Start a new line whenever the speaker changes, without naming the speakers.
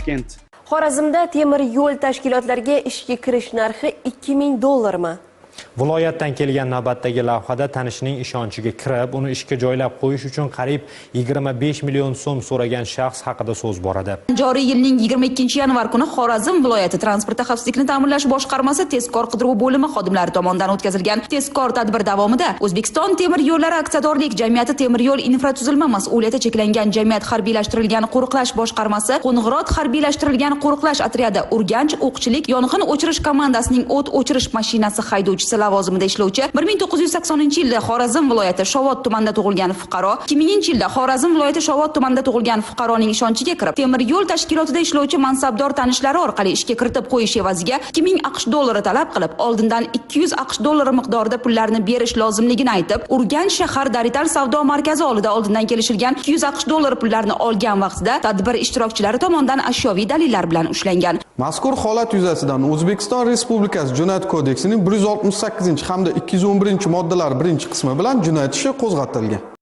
Toshkent.
Xorazmda temir yo'l tashkilotlariga ishga kirish narxi 2000 dollarmi?
Viloyatdan kelgan navbatdagi lavhada tanishining ishonchiga kirib, uni ishga joylab qo'yish uchun qariyb 25 million so'm so'ragan shaxs haqida so'z boradi.
Joriy yilning 22 yanvar kuni Xorazm viloyati transportda xavfsizlikni ta'minlash boshqarmasi tezkor qidiruv bo'limi xodimlari tomonidan o'tkazilgan tezkor tadbir davomida O'zbekiston temir yo'llari aksiyadorlik jamiyati temir yo'l infratuzilma mas'uliyati cheklangan jamiyat harbiylashtirilgan qo'riqlash boshqarmasi Qo'ng'irot harbiylashtirilgan qo'riqlash otryadi Urganch o'qchilik yong'in o'chirish komandasining o't o'chirish mashinasi haydovchisi lavozimida ishlovchi 1980-yilda Xorazm viloyati Shovot tumanida tug'ilgan fuqaro 2000-yilda Xorazm viloyati Shovot tumanida tug'ilgan fuqaroning ishonchiga kirib, temir yo'l tashkilotida ishlovchi mansabdor tanishlari orqali ishga kiritib qo'yish evaziga 2000 AQSh dollari talab qilib, oldindan 200 AQSh dollari miqdorida pullarni berish lozimligini aytib, Urganch shahar Darital savdo markazi oldida oldindan kelishilgan 200 AQSh dollari pullarni olgan vaqtida tadbir ishtirokchilari tomonidan ashyoviy dalillar bilan ushlangan.
Mazkur holat yuzasidan O'zbekiston Respublikasi Jinoyat kodeksining 168 hamda 211 moddalar 1-qismi bilan jinoyat ishi qo'zg'atilgan.